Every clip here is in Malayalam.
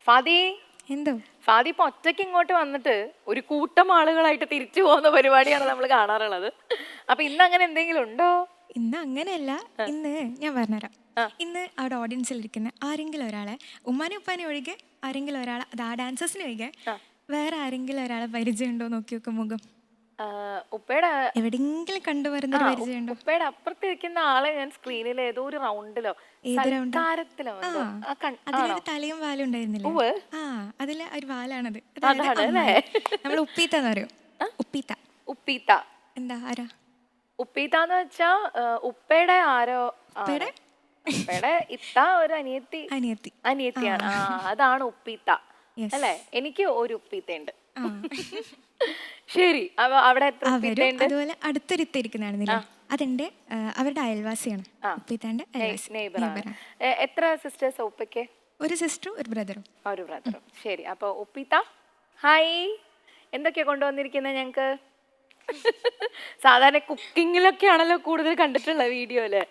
ഫാദി എന്തോ ഫാദി ഇപ്പൊ ഒറ്റയ്ക്ക് ഇങ്ങോട്ട് വന്നിട്ട് ഒരു കൂട്ടം ആളുകളായിട്ട് തിരിച്ചു പോകുന്ന പരിപാടിയാണ് നമ്മൾ കാണാറുള്ളത്. അപ്പൊ ഇന്ന് അങ്ങനെ എന്തെങ്കിലും ഉണ്ടോ? ഇന്ന് അങ്ങനെയല്ല. ഇന്ന് ഞാൻ പറഞ്ഞുതരാം. ഇന്ന് അവിടെ ഓഡിയൻസിൽ ഇരിക്കുന്ന ആരെങ്കിലും ഒരാളെ, ഉമ്മാനും ഉപ്പാനും ഒഴികെ ആരെങ്കിലും ഒരാളെ, അത് ആ ഡാൻസേഴ്സിന് ഒഴികെ വേറെ ആരെങ്കിലും ഒരാളെ പരിചയമുണ്ടോ നോക്കി നോക്കും. മുഖം ഉപ്പയുടെ എവിടെയെങ്കിലും കണ്ടുവരുന്ന ഒരു പരിചയമുണ്ടോ? ഉപ്പയുടെ അപ്പുറത്തിരിക്കുന്ന ആളെ ഞാൻ സ്ക്രീനിൽ ഏതോ ഒരു റൗണ്ടിലോ സൽക്കാരത്തിലോ അതിലൊരു തലയും വാലും ഉണ്ടായിരുന്നില്ലേ? ആ, അതിലെ ഒരു വാലാണത്. നമ്മൾ ഉപ്പീത്താന്ന് പറയും. ഉപ്പീത്ത. ഉപ്പീത്ത എന്താ ആരാ? ഉപ്പീത്താന്ന് വെച്ചാ ഉപ്പയുടെ ആരോ, ഉപ്പയുടെ ഇത്ത ഒരു അനിയത്തിയാണ്. അതാണ് ഉപ്പീത്ത അല്ലെ? എനിക്ക് ഒരു ഉപ്പീത്തയുണ്ട്. ശരി, അവിടെ അതുപോലെ അടുത്തൊരിത്ത ഇരിക്കുന്നതാണെന്നില്ല, അതെന്റെ അവരുടെ അയൽവാസിയാണ്. ഉപ്പീത്താന്റെ എത്ര സിസ്റ്റേഴ്സ് ഉപ്പയ്ക്ക്? ഒരു സിസ്റ്ററും ഒരു ബ്രദറും. ശരി, അപ്പൊ ഉപ്പീത്ത ഹായ്, എന്തൊക്കെയാ കൊണ്ടുവന്നിരിക്കുന്നത് ഞങ്ങക്ക്? സാധാരണ കുക്കിങ്ങിലൊക്കെ ആണല്ലോ കൂടുതൽ കണ്ടിട്ടുള്ള വീഡിയോയില്.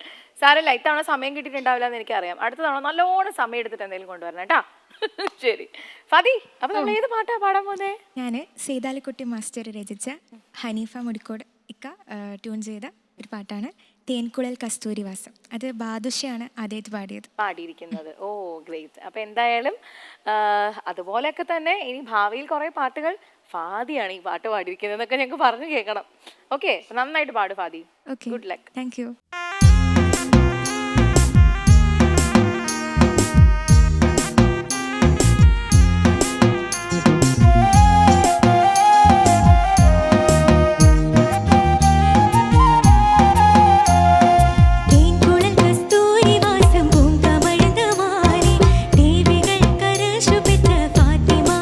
സാരല്ല, ഇത്തവണ സമയം കിട്ടിയിട്ടുണ്ടാവില്ല എന്ന് എനിക്കറിയാം. അടുത്ത തവണ നല്ലോണം സമയം എടുത്തിട്ട് എന്തെങ്കിലും കൊണ്ടുവരണം കേട്ടാ. ശരി ഫാദി, അപ്പൊ നമ്മൾ ഏത് പാട്ടാ പാടാൻ പോന്നെ? ഞാന് സീതാലിക്കുട്ടി മാസ്റ്റർ രചിച്ച ഹനീഫ മുടിക്കോട് ഇക്ക ട്യൂൺ ചെയ്ത ഒരു പാട്ടാണ് തേൻകുഴൽ കസ്തൂരിവാസം. അത് ബാദുഷയാണ് ആദ്യമായിട്ട് പാടിയിരിക്കുന്നത്. ഓ ഗ്രേറ്റ്. അപ്പൊ എന്തായാലും അതുപോലെയൊക്കെ തന്നെ ഇനി ഭാവിയിൽ കുറെ പാട്ടുകൾ ഫാദിയാണ് ഈ പാട്ട് പാടിയിരിക്കുന്നത് എന്നൊക്കെ ഞങ്ങൾക്ക് പറഞ്ഞു കേൾക്കണം. ഓക്കെ, നന്നായിട്ട് പാട് Fadi. Good luck. Thank you. Fatima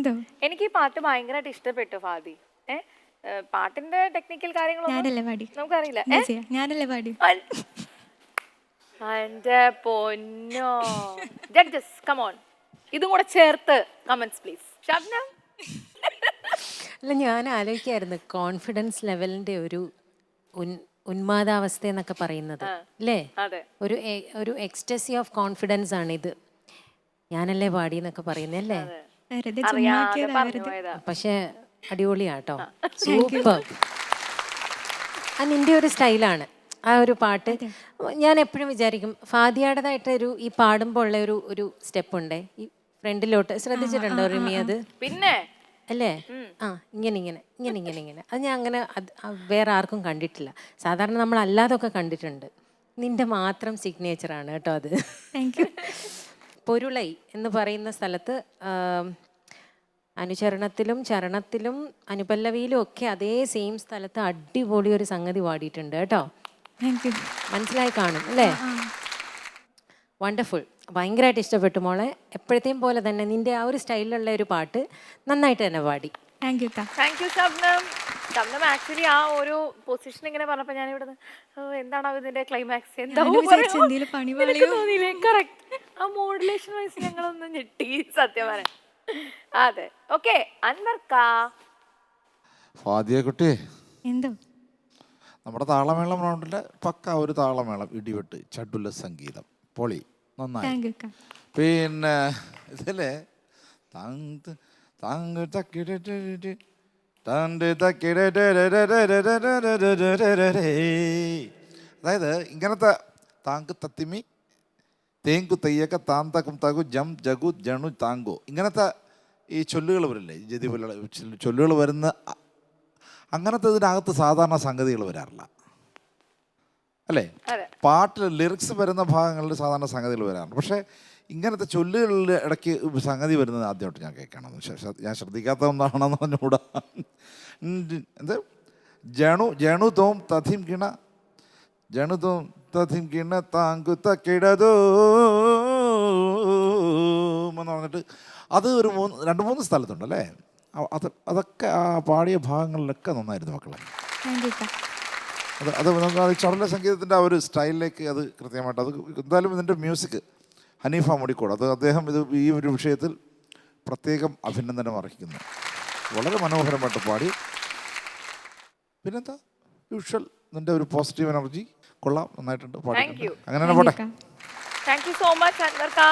എന്തോ എനിക്ക് ഈ പാട്ട് ഭയങ്കരമായിട്ട് ഇഷ്ടപ്പെട്ടു ഫാദി. പാട്ടിന്റെ ടെക്നിക്കൽ കാര്യങ്ങളൊന്നും ഞാനല്ലേ പാടി നമുക്കറിയില്ല. എന്താ ചെയ്യാ ഞാനല്ലേ പാടി എന്റെ പൊന്നോ. ജഡ്ജസ് കമോൺ, ഇതും കൂടെ ചേർത്ത് കമന്റ്സ് പ്ലീസ്. ഷബ്നം. അല്ല, ഞാൻ ആലോചിക്കായിരുന്നു കോൺഫിഡൻസ് ലെവലിന്റെ ഒരു ഉന്മാദാവസ്ഥ എന്നൊക്കെ പറയുന്നത് അല്ലേ? അതെ, ഒരു എക്സ്റ്റസി ഓഫ് കോൺഫിഡൻസ് ആണ് ഇത്. ഞാനല്ലേ പാടി എന്നൊക്കെ പറയുന്നത് അല്ലേ? വെറുതെ അറിയാതെ ചുമ്മാക്കിയതാ പറഞ്ഞു വെറുതെ പോയതാ. പക്ഷെ അടിപൊളിയാട്ടോ, സൂപ്പർ. അത് നിന്റെ ഒരു സ്റ്റൈലാണ് ആ ഒരു പാട്ട്. ഞാൻ എപ്പോഴും വിചാരിക്കും ഫാദിയാടേതായിട്ട് ഈ പാടുമ്പോൾ ഉള്ള ഒരു സ്റ്റെപ്പ് ഉണ്ടേ ഈ ഫ്രണ്ടിലോട്ട്, ശ്രദ്ധിച്ചിട്ടുണ്ടോ റിമി? അത് പിന്നെ അല്ലേ? ആ, ഇങ്ങനെ ഇങ്ങനെ ഇങ്ങനെ ഇങ്ങനെ ഇങ്ങനെ അത് ഞാൻ അങ്ങനെ വേറെ ആർക്കും കണ്ടിട്ടില്ല. സാധാരണ നമ്മൾ അല്ലാതൊക്കെ കണ്ടിട്ടുണ്ട്. നിന്റെ മാത്രം സിഗ്നേച്ചറാണ് കേട്ടോ അത്. Thank you. പൊരുളൈ എന്ന് പറയുന്ന സ്ഥലത്ത് അനുചരണത്തിലും ചരണത്തിലും അനുപല്ലവിയിലും ഒക്കെ അതേ സെയിം സ്ഥലത്ത് അടിപൊളി ഒരു സംഗതി പാടിയിട്ടുണ്ട് കേട്ടോ. Thank you. മനസ്സിലായി കാണും അല്ലേ? വണ്ടർഫുൾ, ഭയങ്കരമായിട്ട് ഇഷ്ടപ്പെട്ടു മോളെ. എപ്പോഴത്തെയും പോലെ തന്നെ നിന്റെ ആ ഒരു സ്റ്റൈലിലുള്ള ഒരു പാട്ട് നന്നായിട്ട് തന്നെ പാടി. Thank you. Thank you Shabnam. Shabnam actually ആ ഒരു പൊസിഷൻ ഇങ്ങനെ പറഞ്ഞപ്പോ ഞാൻ ഇവിടെ എന്താണ് ഇതിന്റെ ക്ലൈമാക്സ് എന്താ തോന്നിയില്ലേ? കറക്റ്റ്, ആ മോഡുലേഷൻ വൈസ് ഞങ്ങളൊന്ന് ഞെട്ടി സത്യം പറയാൻ. അതെ, ഓക്കെ. അൻവർക്കാ. ഫാദിയ കുട്ടി, എന്തോ നമ്മുടെ താളമേളം റൗണ്ടിലെ പക്ക ഒരു താളമേളം, ഇടിവെട്ട്, ചടുല സംഗീതം, പൊളി, നന്നായി. Thank you. പിന്നെ ഇതിലെ താങ്ക് താങ്ക് തക്കിട അതായത് ഇങ്ങനത്തെ താങ്ക് തത്തിമി തേങ്കു തെയ്യൊക്കെ താന്തക്കും തകു ജം ജഗു ജണു താങ്കോ, ഇങ്ങനത്തെ ഈ ചൊല്ലുകൾ വരില്ലേ, ജതി പോലുള്ള ചൊല്ലുകൾ വരുന്ന അങ്ങനത്തെ ഇതിനകത്ത് സാധാരണ സംഗതികൾ വരാറില്ല അല്ലേ? പാട്ടിൽ ലിറിക്സ് വരുന്ന ഭാഗങ്ങളിൽ സാധാരണ സംഗതികൾ വരാറുണ്ട്. പക്ഷേ ഇങ്ങനത്തെ ചൊല്ലുകളിൽ ഇടയ്ക്ക് സംഗതി വരുന്നത് ആദ്യമായിട്ട് ഞാൻ കേൾക്കണം. ഞാൻ ശ്രദ്ധിക്കാത്ത ഒന്നാണെന്ന് പറഞ്ഞുകൂടാ. എന്ത് ജണു ജണു തോം തഥിം കിണ ജണു തോം തഥിം കിണ താങ്കു തക്കിടതോ എന്ന് പറഞ്ഞിട്ട് അത് ഒരു 2-3 സ്ഥലത്തുണ്ടല്ലേ. അതൊക്കെ ആ പാടിയ ഭാഗങ്ങളിലൊക്കെ നന്നായിരുന്നു മക്കളെ. അത് ചടുല സംഗീതത്തിൻ്റെ ആ ഒരു സ്റ്റൈലിലേക്ക് അത് കൃത്യമായിട്ട് അത് എന്തായാലും ഇതിൻ്റെ മ്യൂസിക് ഹനീഫ മുടിക്കോട്, അത് അദ്ദേഹം ഈ ഒരു വിഷയത്തിൽ പ്രത്യേകം അഭിനന്ദനം അർഹിക്കുന്നു. വളരെ മനോഹരമായിട്ട് പാടി. പിന്നെന്താ യൂഷ്വൽ നിൻ്റെ ഒരു പോസിറ്റീവ് എനർജി കൊള്ളാം, നന്നായിട്ടുണ്ട്, പാടി. അങ്ങനെ തന്നെ പോട്ടെ. Thank you so much അൻവർക്കാ.